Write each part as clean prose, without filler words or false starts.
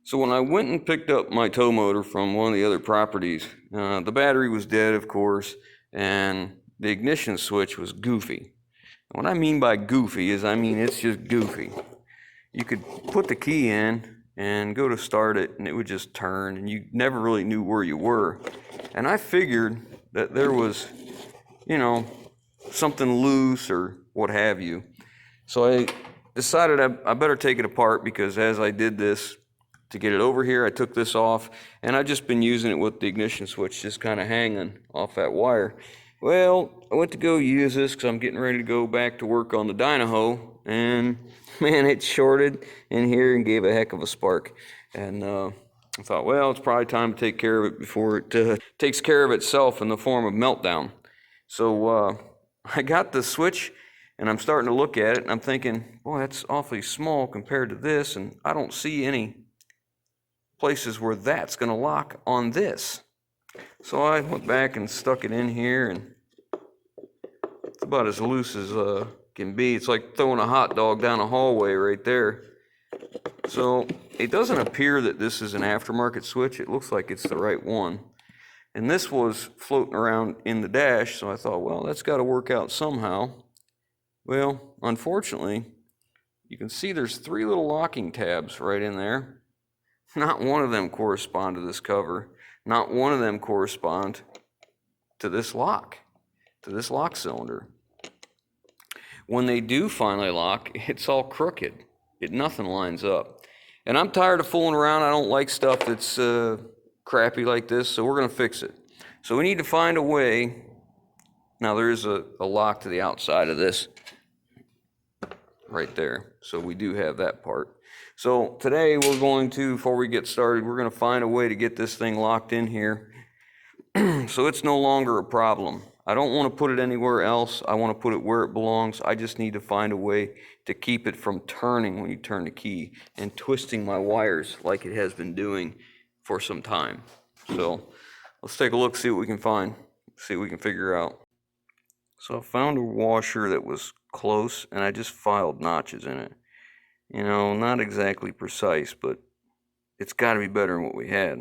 So when I went and picked up my tow motor from one of the other properties, the battery was dead, of course, and the ignition switch was goofy. And what I mean by goofy is, I mean it's just goofy. You could put the key in and go to start it, and it would just turn, and you never really knew where you were. And I figured that there was, something loose or what have you. So I decided I better take it apart, because as I did this, to get it over here, I took this off, and I've just been using it with the ignition switch just kind of hanging off that wire. Well, I went to go use this because I'm getting ready to go back to work on the dyno, and man, it shorted in here and gave a heck of a spark. And I thought, well, it's probably time to take care of it before it takes care of itself in the form of meltdown. So I got the switch, and I'm starting to look at it, and I'm thinking, boy, that's awfully small compared to this, and I don't see any places where that's going to lock on this. So I went back and stuck it in here, and it's about as loose as can be. It's like throwing a hot dog down a hallway right there. So it doesn't appear that this is an aftermarket switch. It looks like it's the right one. And this was floating around in the dash, so I thought, well, that's got to work out somehow. Well, unfortunately, you can see there's 3 little locking tabs right in there. Not one of them correspond to this cover. Not one of them correspond to this lock cylinder. When they do finally lock, it's all crooked. Nothing lines up. And I'm tired of fooling around. I don't like stuff that's crappy like this, so we're going to fix it. So we need to find a way. Now there is a lock to the outside of this right there. So we do have that part. So today we're going to, before we get started, we're going to find a way to get this thing locked in here so it's no longer a problem. I don't want to put it anywhere else. I want to put it where it belongs. I just need to find a way to keep it from turning when you turn the key and twisting my wires like it has been doing for some time. So let's take a look, see what we can find, see what we can figure out. So I found a washer that was close, and I just filed notches in it. Not exactly precise, but it's got to be better than what we had.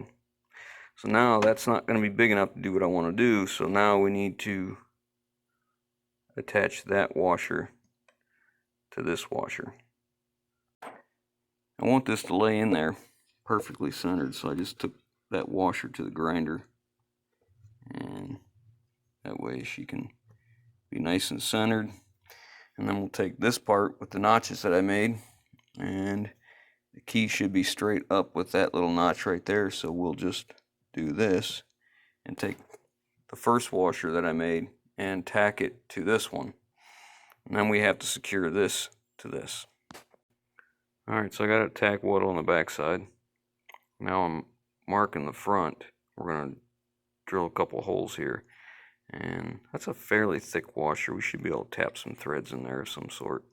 So now that's not going to be big enough to do what I want to do, so now we need to attach that washer to this washer. I want this to lay in there perfectly centered, so I just took that washer to the grinder, and that way she can be nice and centered. And then we'll take this part with the notches that I made, and the key should be straight up with that little notch right there. So we'll just do this and take the first washer that I made and tack it to this one. And then we have to secure this to this. Alright, so I got it tack wood on the back side. Now I'm marking the front. We're going to drill a couple holes here. And that's a fairly thick washer. We should be able to tap some threads in there of some sort.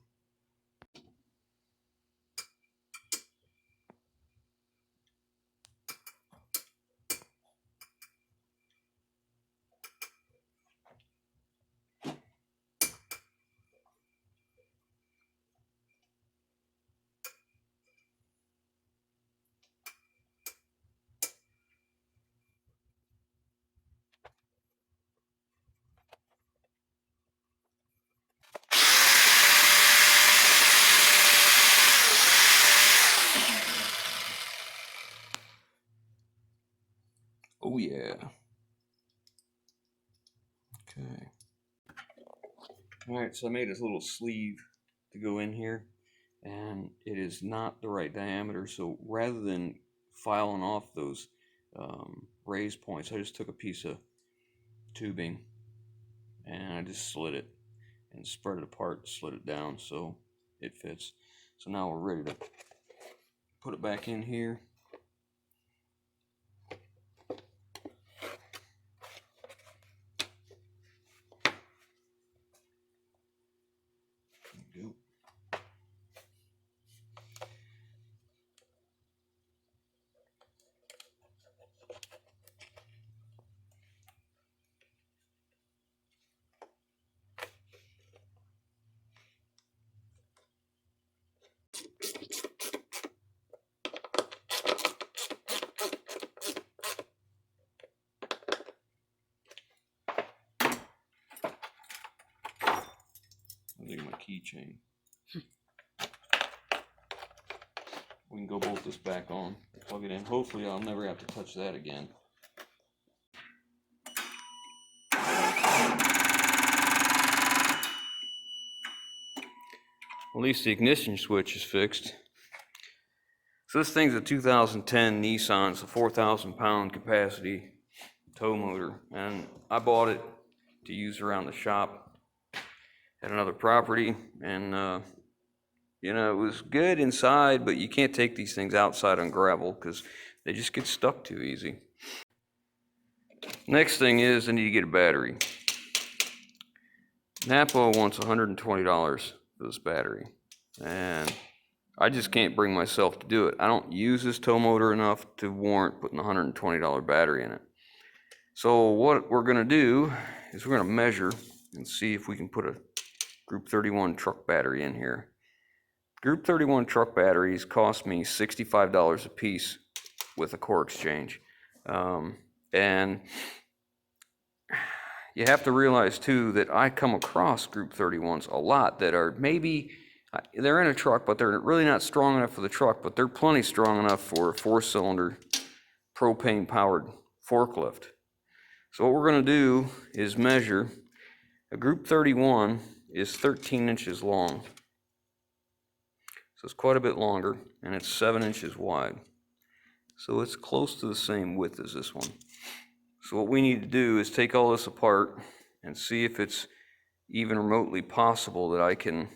Oh yeah. Okay. Alright, so I made this little sleeve to go in here, and it is not the right diameter, so rather than filing off those raised points, I just took a piece of tubing and I just slid it and spread it apart, slid it down so it fits. So now we're ready to put it back in here. keychain. We can go bolt this back on, plug it in. Hopefully I'll never have to touch that again. At least the ignition switch is fixed. So this thing's a 2010 Nissan. It's a 4,000 pound capacity tow motor, and I bought it to use around the shop at another property, and you know, it was good inside, but you can't take these things outside on gravel because they just get stuck too easy. Next thing is I need to get a battery. Napa wants $120 for this battery, and I just can't bring myself to do it. I don't use this tow motor enough to warrant putting a $120 battery in it. So what we're gonna do is we're gonna measure and see if we can put a Group 31 truck battery in here. Group 31 truck batteries cost me $65 a piece with a core exchange. And you have to realize too that I come across Group 31s a lot that are maybe, they're in a truck, but they're really not strong enough for the truck, but they're plenty strong enough for a 4-cylinder propane powered forklift. So what we're gonna do is measure. A Group 31 is 13 inches long. So it's quite a bit longer, and it's 7 inches wide. So it's close to the same width as this one. So what we need to do is take all this apart and see if it's even remotely possible that I can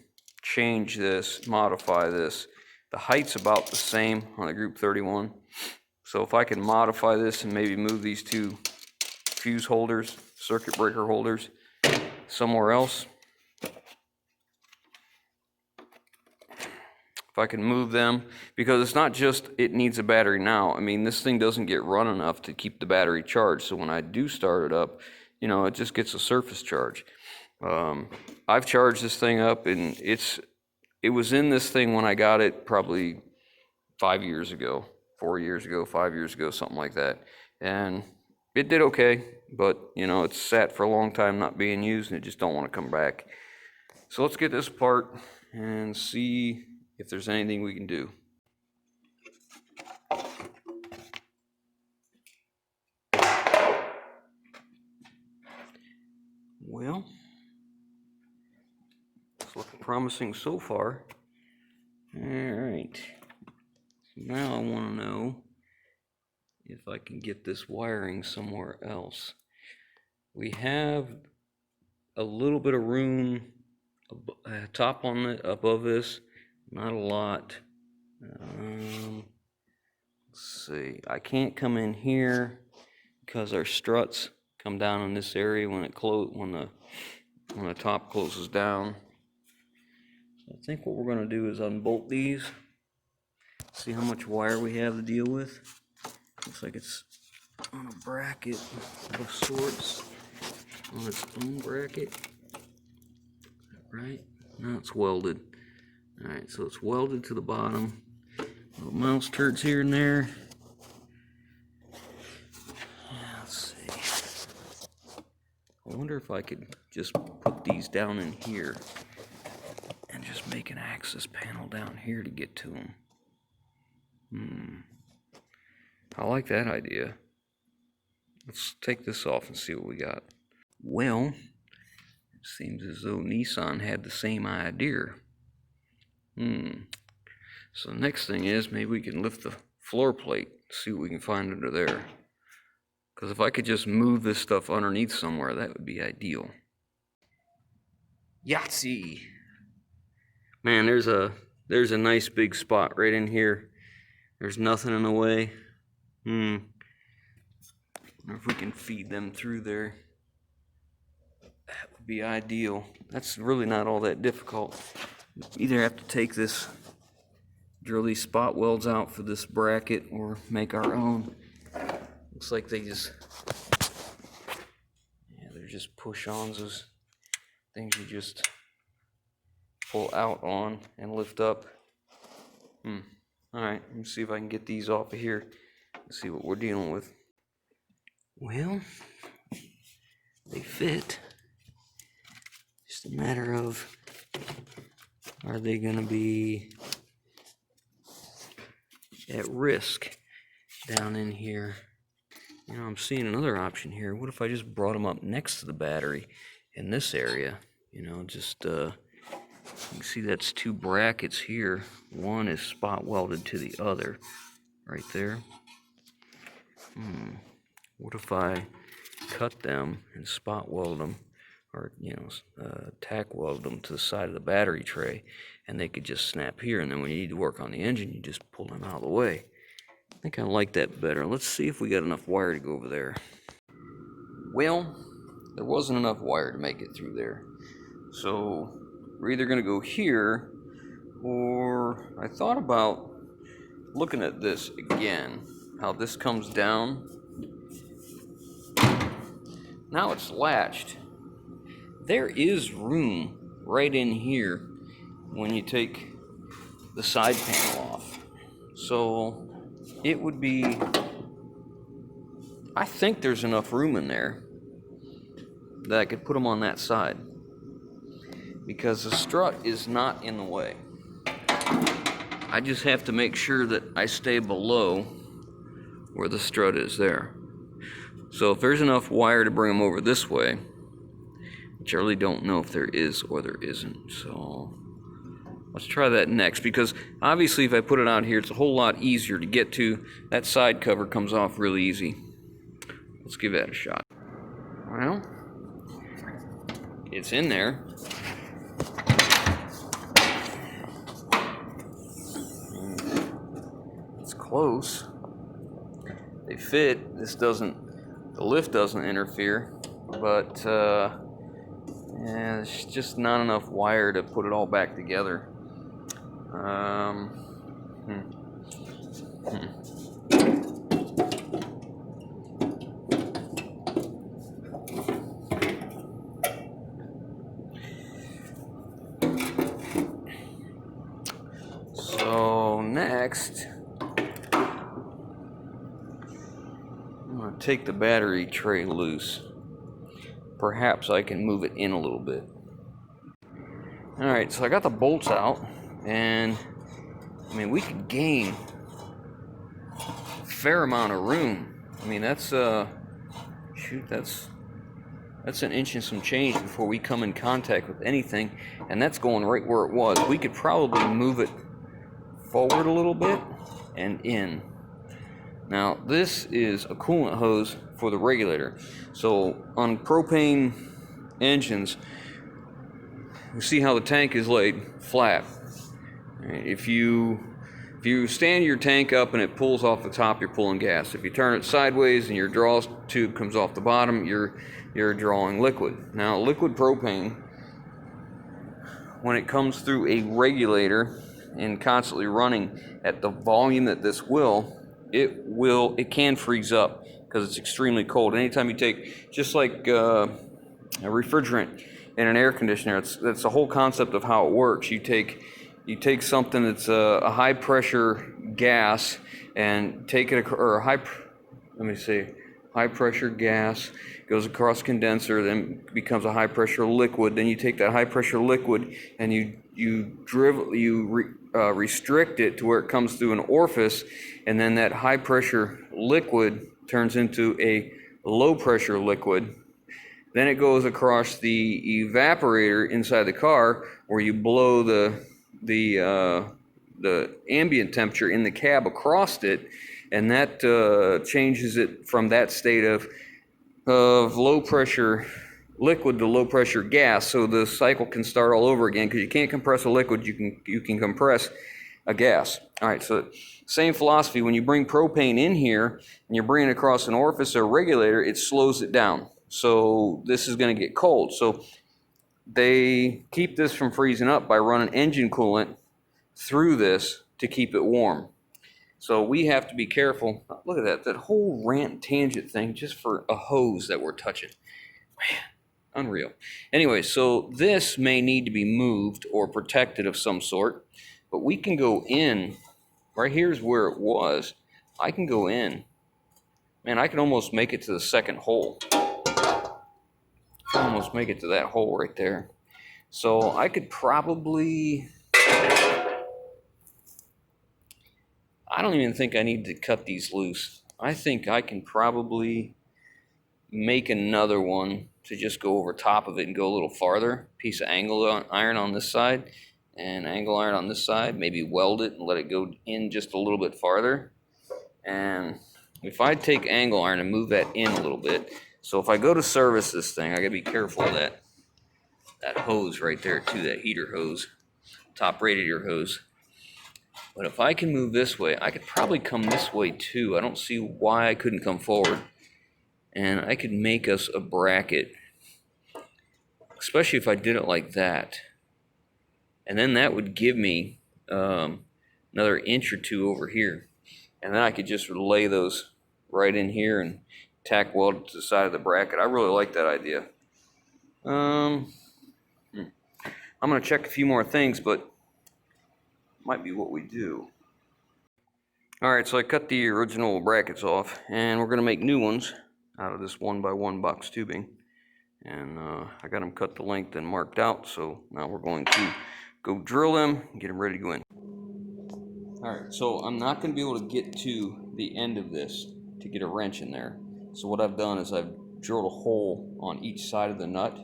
change this, modify this. The height's about the same on the Group 31. So if I can modify this and maybe move these two fuse holders, circuit breaker holders, somewhere else. If I can move them, because it's not just it needs a battery now. I mean, this thing doesn't get run enough to keep the battery charged. So when I do start it up, you know, it just gets a surface charge. I've charged this thing up, and it was in this thing when I got it probably 5 years ago, 4 years ago, 5 years ago, something like that. And it did okay, but you know, it's sat for a long time not being used, and it just don't want to come back. So let's get this apart and see if there's anything we can do. Well, it's looking promising so far. All right, now I want to know if I can get this wiring somewhere else. We have a little bit of room top on it, above this, not a lot. Let's see, I can't come in here because our struts come down in this area when the top closes down. So I think what we're going to do is unbolt these, see how much wire we have to deal with. Looks like it's on a bracket of sorts, on its own bracket. Right? Now it's welded. Alright, so it's welded to the bottom. Little mouse turds here and there. Let's see. I wonder if I could just put these down in here and just make an access panel down here to get to them. I like that idea. Let's take this off and see what we got. Well, it seems as though Nissan had the same idea. So the next thing is maybe we can lift the floor plate, see what we can find under there. Because if I could just move this stuff underneath somewhere, that would be ideal. Yahtzee! Man, there's a nice big spot right in here. There's nothing in the way. Wonder if we can feed them through there. That would be ideal. That's really not all that difficult. Either have to take this, drill these spot welds out for this bracket, or make our own. Looks like they just, they're just push-ons, those things you just pull out on and lift up. Alright, let me see if I can get these off of here and see what we're dealing with. Well, they fit. Just a matter of Are they going to be at risk down in here? You know, I'm seeing another option here. What if I just brought them up next to the battery in this area? You know, just, you can see that's two brackets here. One is spot welded to the other, right there. What if I cut them and spot weld them, or, you know, tack weld them to the side of the battery tray, and they could just snap here, and then when you need to work on the engine, you just pull them out of the way. I think I like that better. Let's see if we got enough wire to go over there. Well, there wasn't enough wire to make it through there. So we're either going to go here, or I thought about looking at this again, how this comes down. Now it's latched. There is room right in here when you take the side panel off. So it would be, I think there's enough room in there that I could put them on that side, because the strut is not in the way. I just have to make sure that I stay below where the strut is there. So if there's enough wire to bring them over this way, which I really don't know if there is or there isn't, so let's try that next, because obviously if I put it out here, it's a whole lot easier to get to. That side cover comes off really easy. Let's give that a shot. Well, it's in there. It's close. They fit. This doesn't, the lift doesn't interfere, but yeah, there's just not enough wire to put it all back together. So next, I'm going to take the battery tray loose. Perhaps I can move it in a little bit. Alright, so I got the bolts out, and I mean, we could gain a fair amount of room. I mean, that's shoot, that's an inch and some change before we come in contact with anything, and that's going right where it was. We could probably move it forward a little bit and in. Now, this is a coolant hose for the regulator. So on propane engines, you see how the tank is laid flat. If you stand your tank up and it pulls off the top, you're pulling gas. If you turn it sideways and your draw tube comes off the bottom, you're drawing liquid. Now, liquid propane, when it comes through a regulator and constantly running at the volume that this will, it can freeze up because it's extremely cold. Anytime you take, just like a refrigerant in an air conditioner, that's the whole concept of how it works. You take something that's a high pressure gas and take it, or high pressure gas goes across condenser, then becomes a high pressure liquid. Then you take that high pressure liquid and you restrict it to where it comes through an orifice, and then that high pressure liquid turns into a low pressure liquid. Then it goes across the evaporator inside the car, where you blow the ambient temperature in the cab across it, and that changes it from that state of low pressure liquid to low pressure gas, so the cycle can start all over again, because you can't compress a liquid, you can compress a gas. All right, so same philosophy. When you bring propane in here and you're bringing it across an orifice or regulator, it slows it down. So this is going to get cold. So they keep this from freezing up by running engine coolant through this to keep it warm. So we have to be careful. Look at that whole rant tangent thing just for a hose that we're touching. Man, unreal. Anyway, so this may need to be moved or protected of some sort, but we can go in. Right here's where it was. I can go in. Man, I can almost make it to the second hole. I can almost make it to that hole right there. So I could probably, I don't even think I need to cut these loose. I think I can probably make another one to just go over top of it and go a little farther. Piece of angle iron on this side and angle iron on this side. Maybe weld it and let it go in just a little bit farther. And if I take angle iron and move that in a little bit, so if I go to service this thing, I gotta be careful of that hose right there too, that heater hose, top radiator hose. But if I can move this way, I could probably come this way too. I don't see why I couldn't come forward. And I could make us a bracket, especially if I did it like that. And then that would give me another inch or two over here. And then I could just lay those right in here and tack weld it to the side of the bracket. I really like that idea. I'm going to check a few more things, but might be what we do. Alright, so I cut the original brackets off, and we're going to make new ones out of this 1x1 box tubing. And I got them cut to length and marked out, so now we're going to go drill them and get them ready to go in. Alright, so I'm not going to be able to get to the end of this to get a wrench in there. So what I've done is I've drilled a hole on each side of the nut,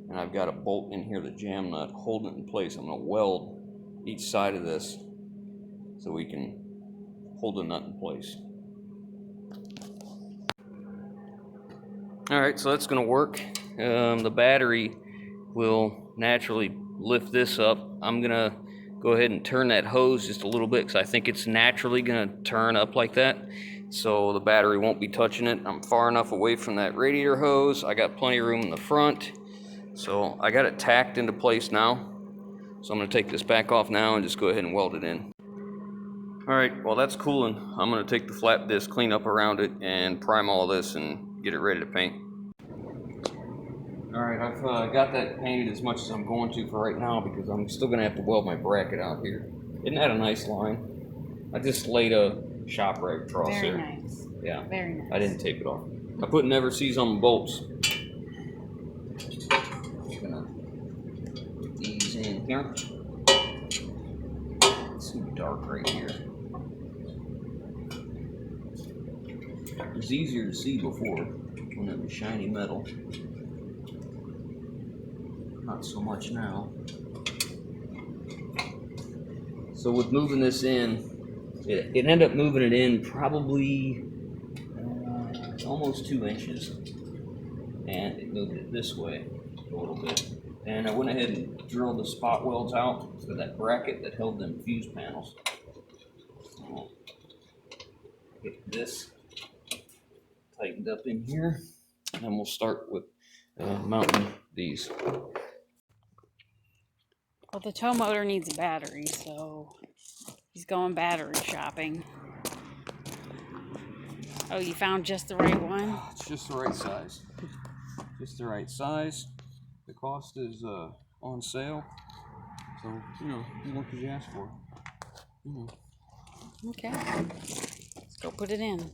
and I've got a bolt in here, the jam nut, holding it in place. I'm going to weld each side of this so we can hold the nut in place. Alright, so that's going to work. The battery will naturally lift this up. I'm going to go ahead and turn that hose just a little bit because I think it's naturally going to turn up like that. So the battery won't be touching it. I'm far enough away from that radiator hose. I got plenty of room in the front. So I got it tacked into place now. So I'm going to take this back off now and just go ahead and weld it in. Alright, while that's cooling, I'm going to take the flat disc, clean up around it, and prime all this and get it ready to paint. Alright, I've got that painted as much as I'm going to for right now because I'm still going to have to weld my bracket out here. Isn't that a nice line? I just laid a shop rag across there. Very nice. Yeah. Very nice. I didn't tape it off. I put never sees on the bolts. Just gonna put these in here. It's too dark right here. It was easier to see before when it was shiny metal. Not so much now. So with moving this in, it ended up moving it in probably almost 2 inches. And it moved it this way a little bit. And I went ahead and drilled the spot welds out for that bracket that held them fuse panels. So get this tightened up in here, and then we'll start with mounting these. Well, the tow motor needs a battery, so he's going battery shopping. Oh, you found just the right one? It's just the right size. Just the right size. The cost is on sale. So, what could you ask for? Okay. Let's go put it in.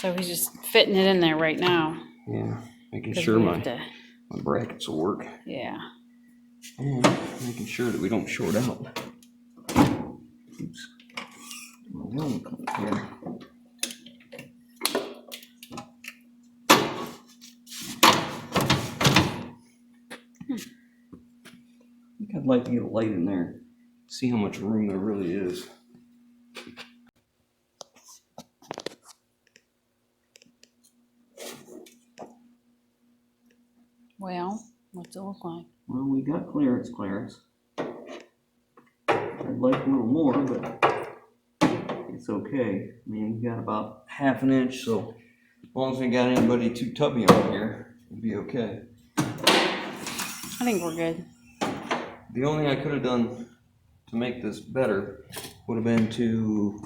So he's just fitting it in there right now. Yeah, making sure my brackets will work. Yeah. And making sure that we don't short out. Oops. Here. I think I'd like to get a light in there, see how much room there really is. Well, what's it look like? Well, we got clearance. I'd like a little more, but it's okay. I mean, we got about ½ an inch, so as long as we got anybody too tubby on here, it'll be okay. I think we're good. The only thing I could have done to make this better would have been to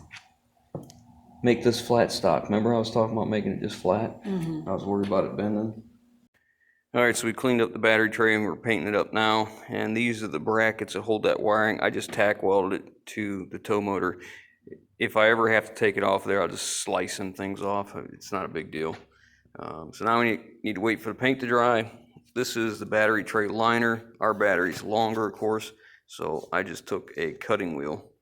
make this flat stock. Remember I was talking about making it just flat? I was worried about it bending. Alright, so we cleaned up the battery tray and we're painting it up now. And these are the brackets that hold that wiring. I just tack welded it to the tow motor. If I ever have to take it off there, I'll just slice some things off. It's not a big deal. So now we need to wait for the paint to dry this is the battery tray liner. Our battery's longer, of course, so I just took a cutting wheel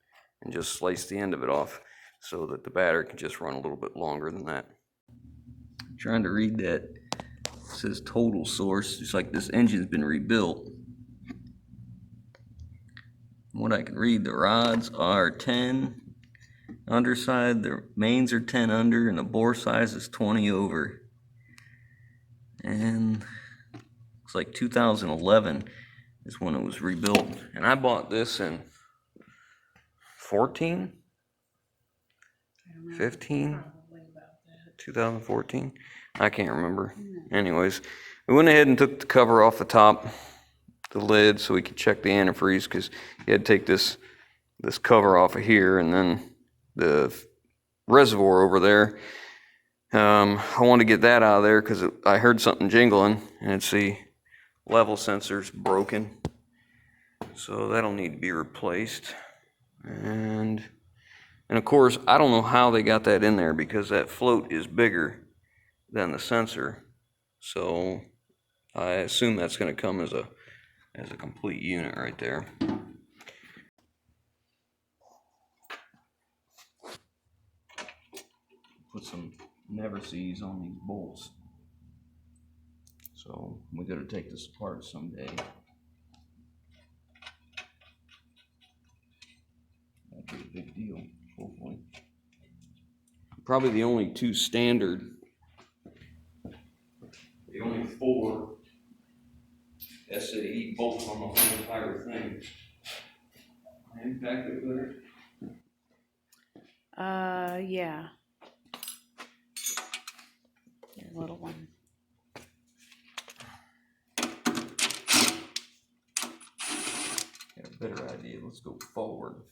and just sliced the end of it off so that the battery can just run a little bit longer than that. Trying to read that. It says total source. It's like this engine's been rebuilt. From what I can read, the rods are 10 underside, the mains are 10 under, and the bore size is 20 over. And looks like 2011 is when it was rebuilt. And I bought this in 14, 15, 2014. I can't remember. Anyways, we went ahead and took the cover off the top, the lid, so we could check the antifreeze, because you had to take this cover off of here, and then the reservoir over there. I wanted to get that out of there because I heard something jingling, and it's the level sensor's broken, so that'll need to be replaced. And of course, I don't know how they got that in there, because that float is bigger than the sensor, so I assume that's going to come as a complete unit right there. Put some never sees on these bolts, so we got to take this apart someday. That'd be a big deal, hopefully. Probably the only two standard, the only 4 SAE bolts on the whole entire thing. Impact it better. Yeah. Your little one. Got a better idea. Let's go forward.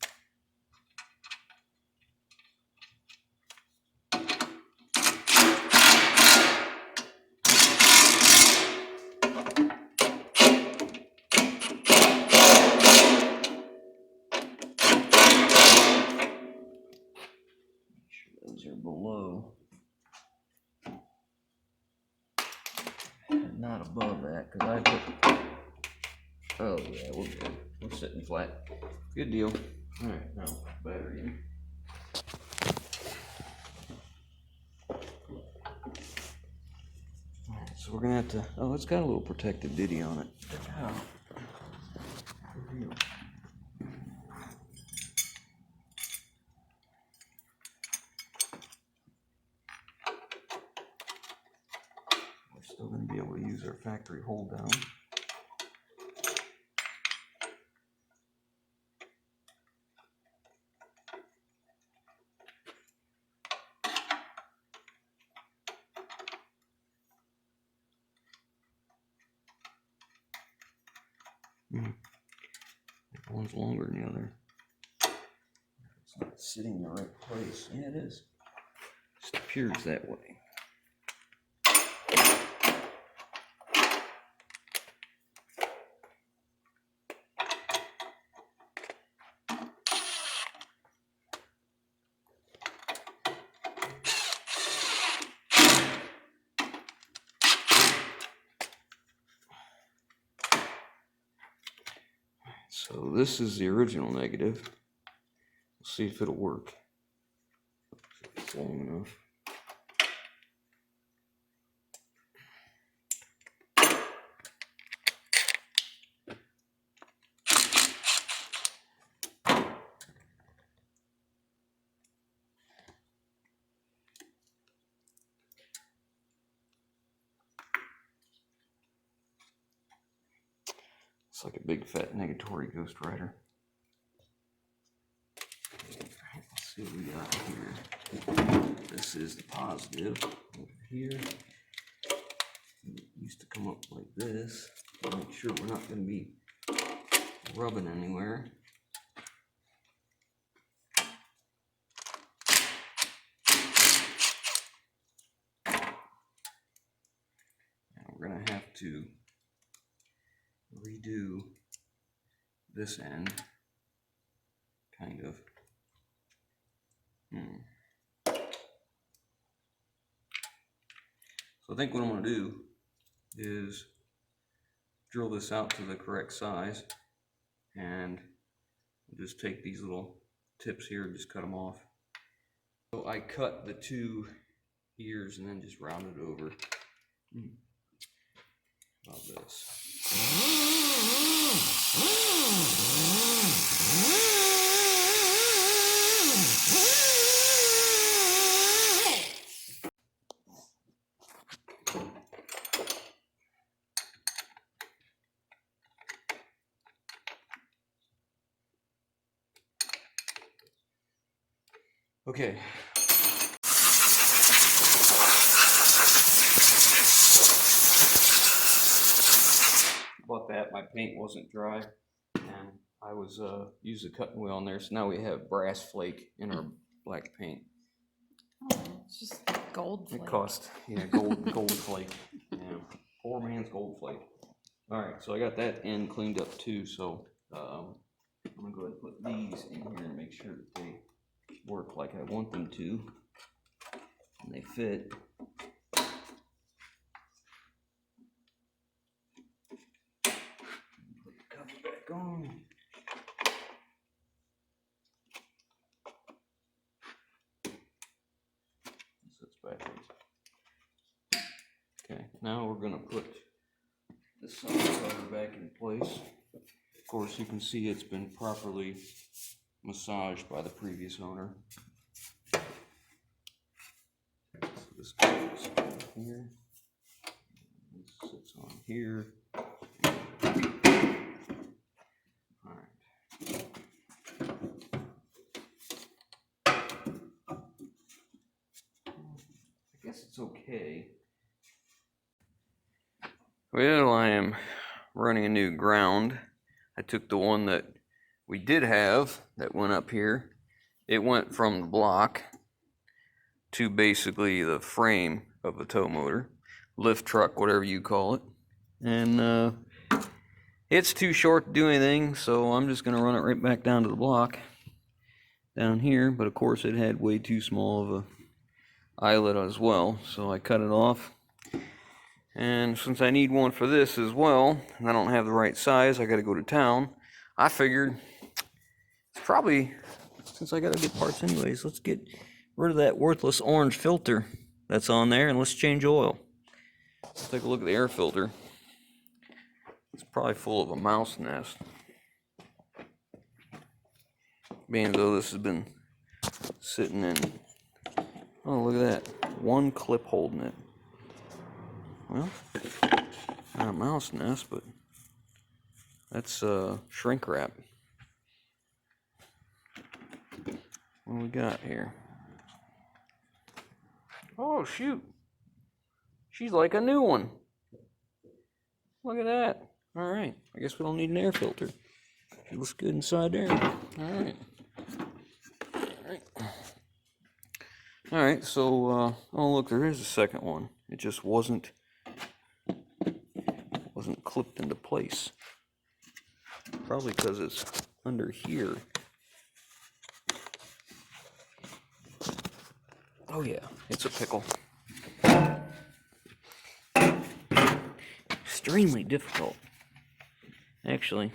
Those are below, and not above that, because I put. Oh yeah, we're good. We're sitting flat. Good deal. All right, now battery in. All right, so we're gonna have to. Oh, it's got a little protective ditty on it. Oh. Good deal. Still going to be able to use our factory hold down. One's longer than the other. It's not sitting in the right place. Yeah, it is. It just appears that way. So this is the original negative. We'll see if it'll work. If it's long enough. It's like a big fat negatory Ghost Rider. Let's see what we got here. This is the positive over here. It used to come up like this. Make sure we're not going to be rubbing anywhere. Now we're going to have to redo this end, kind of. So I think what I'm going to do is drill this out to the correct size, and just take these little tips here and just cut them off. So I cut the 2 ears and then just round it over. About this. Okay. About that, my paint wasn't dry, and I was used a cutting wheel on there, so now we have brass flake in our black paint. Oh, it's just gold flake. It cost, yeah, gold flake. Yeah, poor man's gold flake. All right, so I got that end cleaned up too. So I'm gonna go ahead and put these in here and make sure that they work like I want them to, and they fit. Put the cover back on. Sits backwards. Okay, now we're gonna put the side cover back in place. Of course, you can see it's been properly massaged by the previous owner. So this goes on here. This sits on here. All right. I guess it's okay. Well, I am running a new ground. I took the one that we did have that went up here. It went from the block to basically the frame of the tow motor, lift truck, whatever you call it. And it's too short to do anything, so I'm just gonna run it right back down to the block down here. But of course it had way too small of a eyelet as well, so I cut it off. And since I need one for this as well, and I don't have the right size, I gotta go to town. I figured it's probably, since I gotta get parts anyways, let's get rid of that worthless orange filter that's on there and let's change oil. Let's take a look at the air filter. It's probably full of a mouse nest. Being though this has been sitting in, oh look at that, one clip holding it. Well, not a mouse nest, but that's shrink wrap. What do we got here? Oh shoot, she's like a new one. Look at that. All right, I guess we don't need an air filter. It looks good inside there. All right. All right, so oh look, there is a second one. It just wasn't clipped into place. Probably because it's under here. Oh yeah, it's a pickle. Extremely difficult. Actually,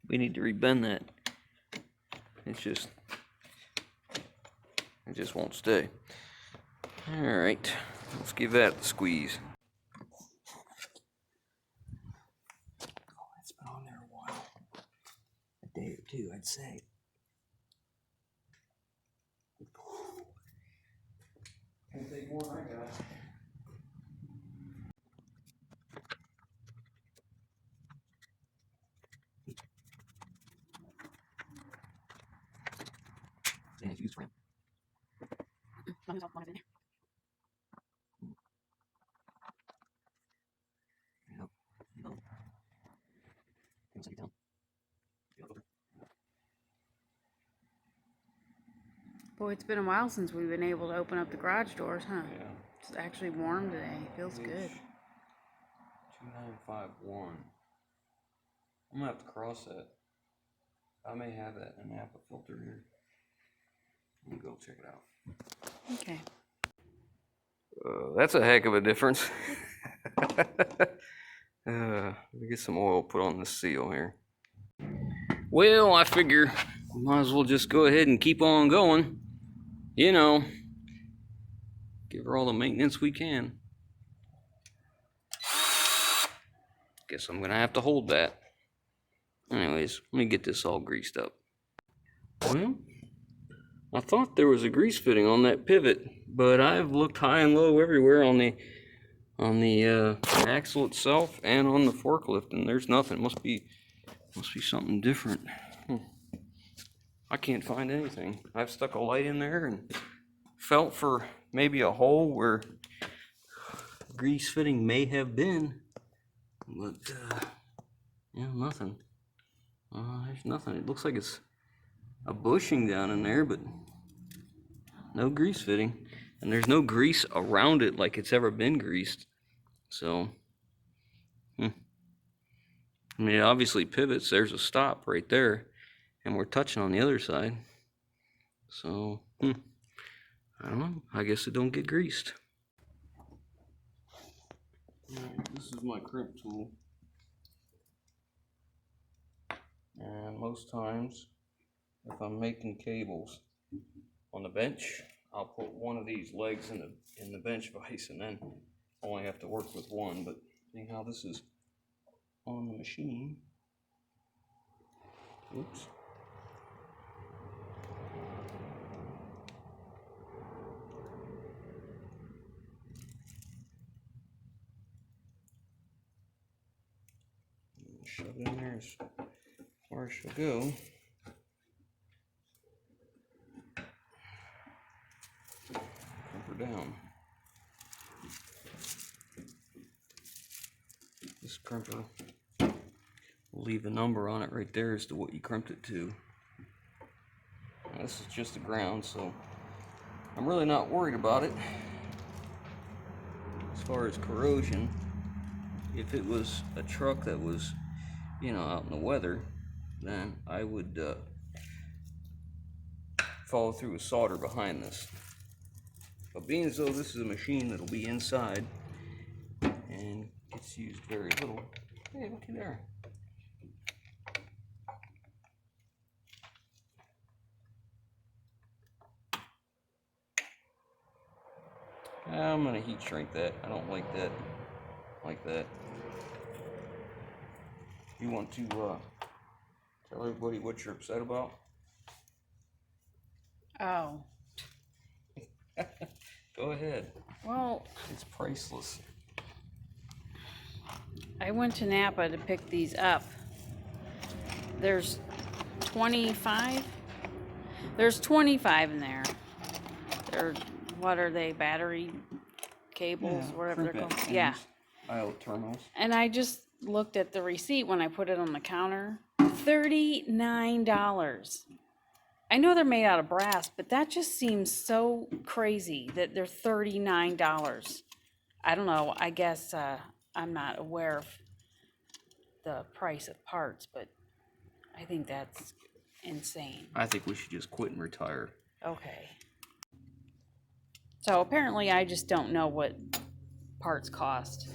we need to rebend that. It just won't stay. All right, let's give that a squeeze. Oh, that's been on there a while. A day or two, I'd say. Can't take more than I got. And it's used for him. One is in there. Yep. No. Can I down? Boy, it's been a while since we've been able to open up the garage doors, huh? Yeah. It's actually warm today. Feels good. 2951. I'm gonna have to cross that. I may have that in Napa filter here. Let me go check it out. Okay. That's a heck of a difference. Let me get some oil put on this seal here. Well, I figure we might as well just go ahead and keep on going. You know, give her all the maintenance we can. Guess I'm gonna have to hold that. Anyways, let me get this all greased up. Well, I thought there was a grease fitting on that pivot, but I've looked high and low everywhere on the axle itself and on the forklift, and there's nothing. Must be something different. I can't find anything. I've stuck a light in there and felt for maybe a hole where grease fitting may have been, but yeah, nothing. There's nothing. It looks like it's a bushing down in there, but no grease fitting, and there's no grease around it like it's ever been greased. So, I mean, it obviously pivots. There's a stop right there, and we're touching on the other side. So, I don't know. I guess it don't get greased. Alright, this is my crimp tool. And most times, if I'm making cables on the bench, I'll put one of these legs in the bench vise, and then only have to work with one. But seeing how this is on the machine, oops. Shove it in there as far as she'll go. Crimp her down. This crimper will leave a number on it right there as to what you crimped it to. Now, this is just the ground, so I'm really not worried about it. As far as corrosion, if it was a truck that was, you know, out in the weather, then I would follow through with solder behind this. But being as though this is a machine that'll be inside and gets used very little, hey, looky there. I'm gonna heat shrink that. I don't like that like that. You want to tell everybody what you're upset about? Oh, Go ahead. well, It's priceless. I went to Napa to pick these up. There's 25. There's 25 in there. They're, what are they, battery cables, whatever they're called? Yeah. IO terminals. And I just looked at the receipt when I put it on the counter. $39. I know they're made out of brass, but that just seems so crazy that they're $39. I don't know. I guess I'm not aware of the price of parts, but I think that's insane. I think we should just quit and retire. Okay. So apparently I just don't know what parts cost.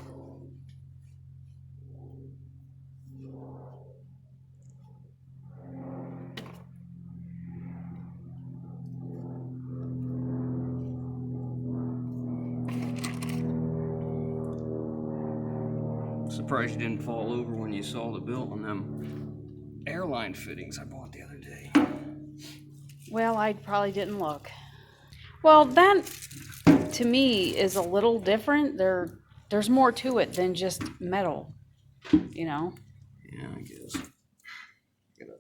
Surprised you didn't fall over when you saw the bill on them airline fittings I bought the other day. Well, I probably didn't look. Well, that to me is a little different. There's more to it than just metal, you know? Yeah, I guess. Gotta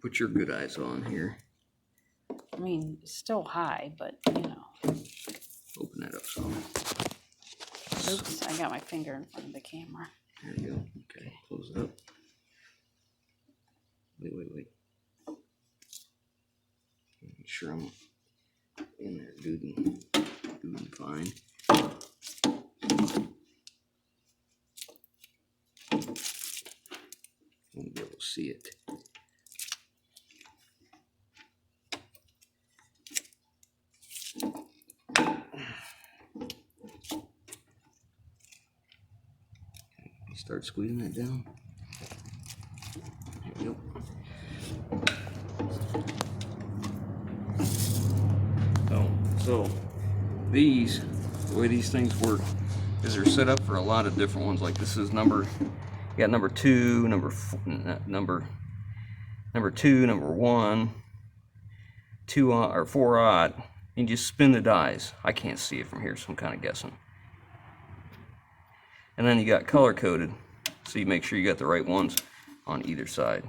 put your good eyes on here. I mean, it's still high, but you know. Open that up some. Oops, I got my finger in front of the camera. There you go. Okay, close it up. Wait. Make sure I'm in there doing fine. Won't be able to see it. These Start squeezing it down. There we go. So these, the way these things work is they're set up for a lot of different ones. Like this is number, you got number 2, number 2, number 1, 2 or 4 odd. You just spin the dies. I can't see it from here, so I'm kind of guessing. And then you got color coded, so you make sure you got the right ones on either side.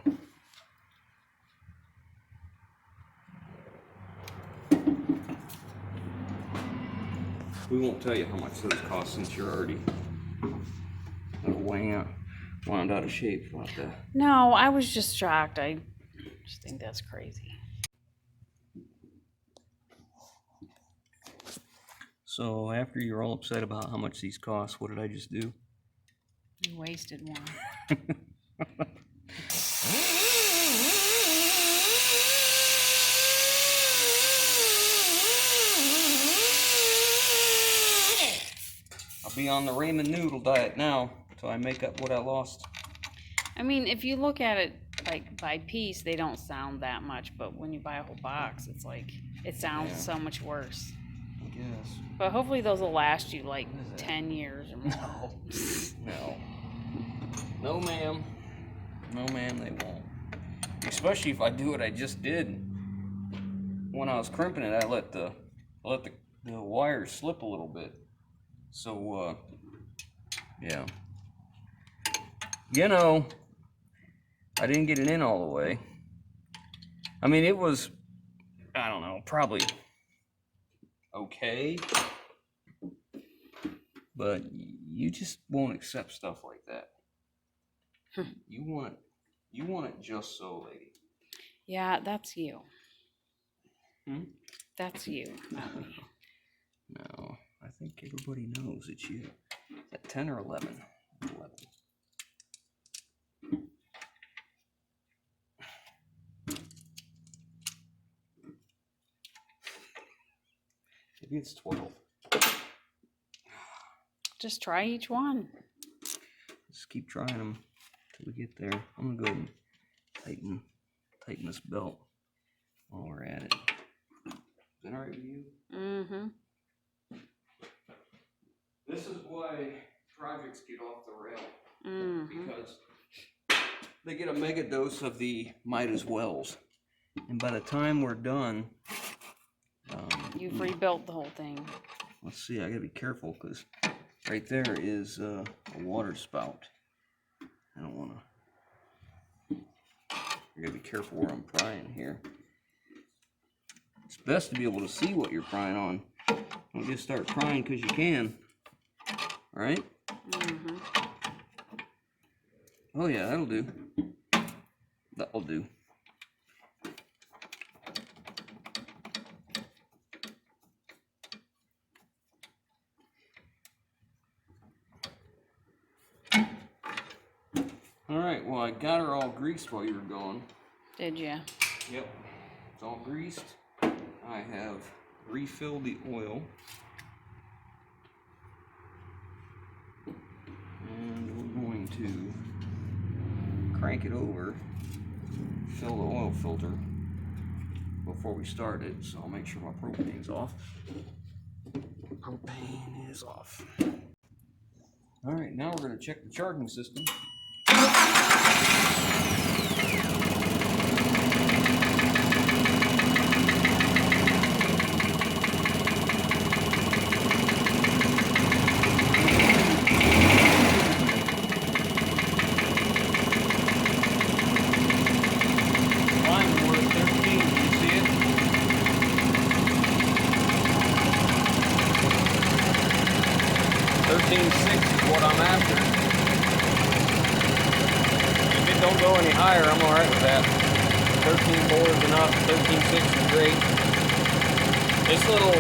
We won't tell you how much those cost since you're already wound out of shape like that. No, I was just shocked. I just think that's crazy. So after you're all upset about how much these cost, what did I just do? You wasted one. I'll be on the ramen noodle diet now until I make up what I lost. I mean, if you look at it like by piece, they don't sound that much, but when you buy a whole box, it's like, it sounds so much worse. I guess. But hopefully those will last you like 10 years or more. No. No, ma'am. No, ma'am, they won't. Especially if I do what I just did. When I was crimping it, I let the wires slip a little bit. So, yeah. You know, I didn't get it in all the way. I mean, it was, I don't know, probably okay. But you just won't accept stuff like that. You want it just so, lady. Yeah, that's you. That's you. No, I think everybody knows it's you. At 10 or 11? 11. Maybe it's 12. Just try each one. Just keep trying them till we get there. I'm gonna go ahead and tighten this belt while we're at it. Is that all right with you? Mm-hmm. This is why projects get off the rail. Because they get a mega dose of the might as wells. And by the time we're done, You've rebuilt the whole thing. let's see, I gotta be careful because right there is a water spout. I don't wanna, I gotta be careful where I'm prying here. It's best to be able to see what you're prying on. Don't just start prying because you can. Right? Oh yeah, that'll do. That'll do. All right, well, I got her all greased while you were gone. Did you? Yep, it's all greased. I have refilled the oil. And we're going to crank it over, fill the oil filter before we start it. So I'll make sure my propane's off. Propane is off. All right, now we're going to check the charging system. Don't go any higher, I'm alright with that. 13.4 is enough, 13.6 is great. This little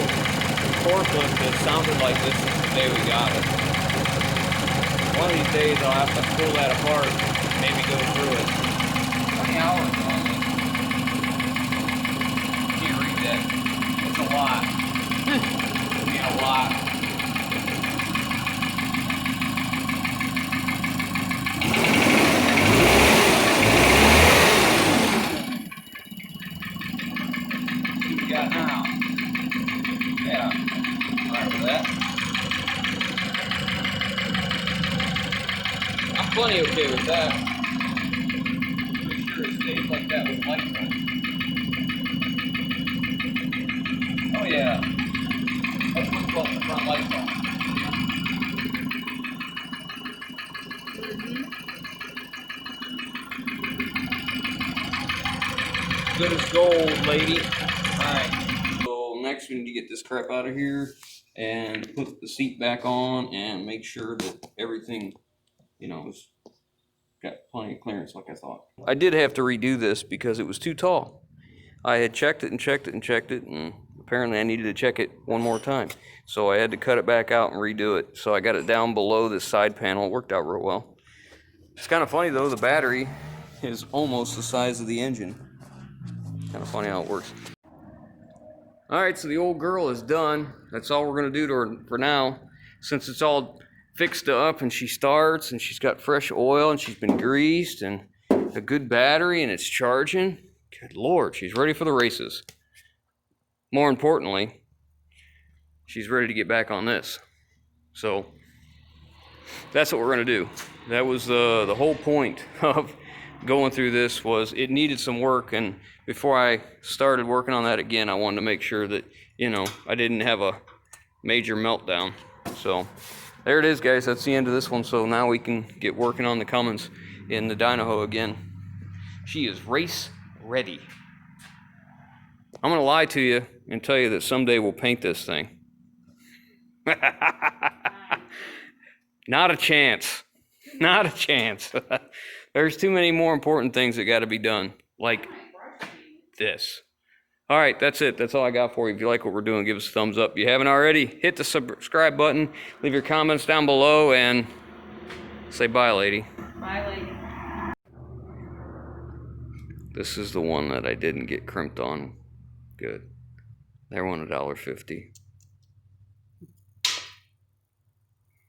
forklift has sounded like this since the day we got it. One of these days I'll have to pull that apart, maybe go through it. 20 hours on it. Can't read that. It's a lot. I mean, a lot. with lights on. Oh yeah. That's what's called the front lights on. Good as gold, lady. Alright. So next we need to get this crap out of here and put the seat back on and make sure that everything, you know, is got plenty of clearance like I thought. I did have to redo this because it was too tall. I had checked it and checked it and checked it, and apparently I needed to check it one more time. So I had to cut it back out and redo it. So I got it down below this side panel. It worked out real well. It's kind of funny though, the battery is almost the size of the engine. Kind of funny how it works. All right, so the old girl is done. That's all we're gonna do to her for now. Since it's all fixed up and she starts and she's got fresh oil and she's been greased and a good battery and it's charging. Good Lord, she's ready for the races. More importantly, she's ready to get back on this. So that's what we're gonna do. That was the whole point of going through this, was it needed some work, and before I started working on that again, I wanted to make sure that, you know, I didn't have a major meltdown. So there it is, guys. That's the end of this one. So now we can get working on the Cummins in the dyno again. She is race ready. I'm gonna lie to you and tell you that someday we'll paint this thing. Not a chance. Not a chance. There's too many more important things that got to be done, like this. All right, that's it. That's all I got for you. If you like what we're doing, give us a thumbs up. If you haven't already, hit the subscribe button, leave your comments down below, and say bye, lady. Bye, lady. This is the one that I didn't get crimped on. Good. They're $1.50.